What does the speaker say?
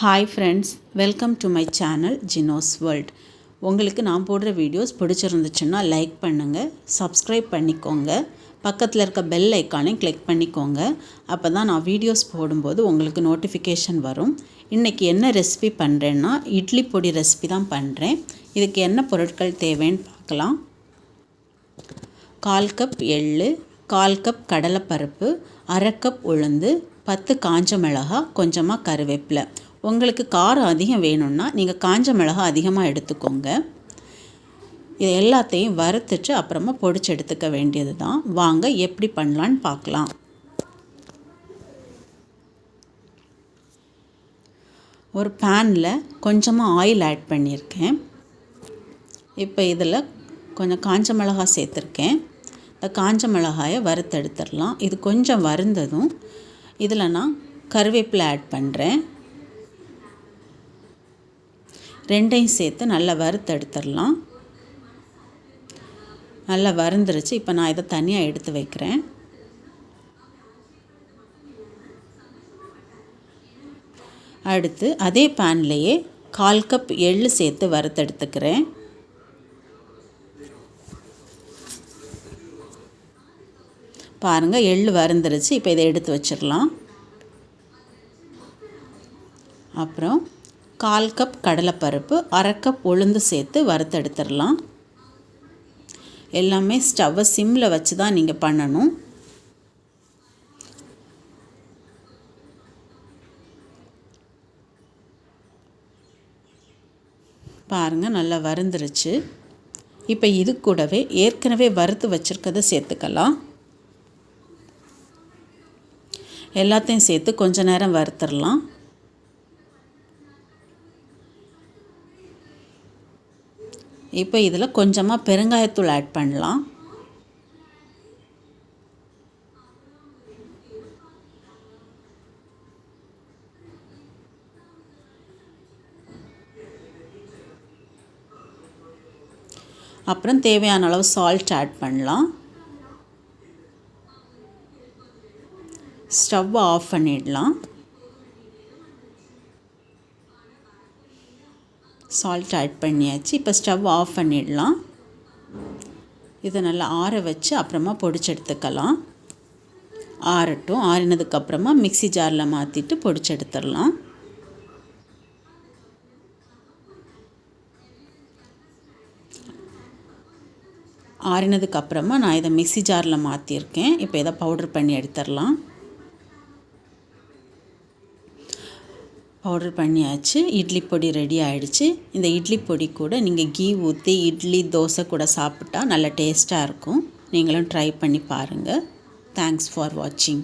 Hi friends, welcome to my channel Gino's World. உங்களுக்கு நான் போடுற வீடியோஸ் பிடிச்சிருந்துச்சுன்னா லைக் பண்ணுங்கள், சப்ஸ்கிரைப் பண்ணிக்கோங்க, பக்கத்தில் இருக்க பெல் ஐக்கானையும் கிளிக் பண்ணிக்கோங்க. அப்போ தான் நான் வீடியோஸ் போடும்போது உங்களுக்கு நோட்டிஃபிகேஷன் வரும். இன்றைக்கி என்ன ரெசிபி பண்ணுறேன்னா இட்லி பொடி ரெசிபி தான் பண்ணுறேன். இதுக்கு என்ன பொருட்கள் தேவைன்னு பார்க்கலாம். 1/4 கப் எள்ளு, 1/4 கப் கடலைப்பருப்பு, 1/2 கப் உளுந்து, 10 காஞ்ச மிளகாய், கொஞ்சமாக கருவேப்பிலை. உங்களுக்கு காரம் அதிகம் வேணும்னா நீங்கள் காஞ்ச மிளகாய் அதிகமாக எடுத்துக்கோங்க. இது எல்லாத்தையும் வறுத்துட்டு அப்புறமா பொடிச்சு எடுத்துக்க வேண்டியது தான். வாங்க எப்படி பண்ணலான்னு பார்க்கலாம். ஒரு பேனில் கொஞ்சமாக ஆயில் ஆட் பண்ணியிருக்கேன். இப்போ இதில் கொஞ்சம் காஞ்ச மிளகாய் சேர்த்துருக்கேன். இந்த காஞ்ச மிளகாயை வறுத்து எடுத்துடலாம். இது கொஞ்சம் வறுந்ததும் இதில் நான் கருவேப்பிலை ஆட் பண்ணுறேன். ரெண்டையும் சேர்த்து நல்லா வறுத்து எடுத்துடலாம். நல்லா வறுந்துருச்சு. இப்போ நான் இதை தனியாக எடுத்து வைக்கிறேன். அடுத்து அதே பேன்லேயே 1/4 கப் எள்ளு சேர்த்து வறுத்து எடுத்துக்கிறேன். பாருங்கள், எள்ளு வறுந்துருச்சு. இப்போ இதை எடுத்து வச்சிடலாம். அப்புறம் 1/4 கப் கடலைப்பருப்பு, 1/2 கப் உளுந்து சேர்த்து வறுத்து எடுத்துடலாம். எல்லாமே ஸ்டவ்வை சிம்மில் வச்சு தான் நீங்கள் பண்ணணும். பாருங்கள், நல்லா வறுந்துருச்சு. இப்போ இது கூடவே ஏற்கனவே வறுத்து வச்சுருக்கதை சேர்த்துக்கலாம். எல்லாத்தையும் சேர்த்து கொஞ்ச நேரம் வறுத்துடலாம். இப்போ இதில் கொஞ்சமாக பெருங்காயத்தூள் ஆட் பண்ணலாம். அப்புறம் தேவையான அளவு சால்ட் ஆட் பண்ணலாம். ஸ்டவ்வை ஆஃப் பண்ணிடலாம். சால்ட் ஆட் பண்ணியாச்சு. இப்போ ஸ்டவ் ஆஃப் பண்ணிடலாம். இதை நல்லா ஆற வச்சு அப்புறமா பொடிச்சு எடுத்துக்கலாம். ஆறட்டும். ஆறினதுக்கப்புறமா மிக்ஸி ஜாரில் மாற்றிட்டு பொடிச்சு எடுத்துடலாம். ஆறினதுக்கப்புறமா நான் இதை மிக்ஸி ஜாரில் மாற்றிருக்கேன். இப்போ இதை பவுட்ரு பண்ணி எடுத்துடலாம். பவுடர் பண்ணியாச்சு. இட்லி பொடி ரெடி ஆகிடுச்சு. இந்த இட்லி பொடி கூட நீங்கள் கீ ஊற்றி இட்லி தோசை கூட சாப்பிட்டா நல்ல டேஸ்ட்டாக இருக்கும். நீங்களும் ட்ரை பண்ணி பாருங்கள். தேங்க்ஸ் ஃபார் வாட்சிங்.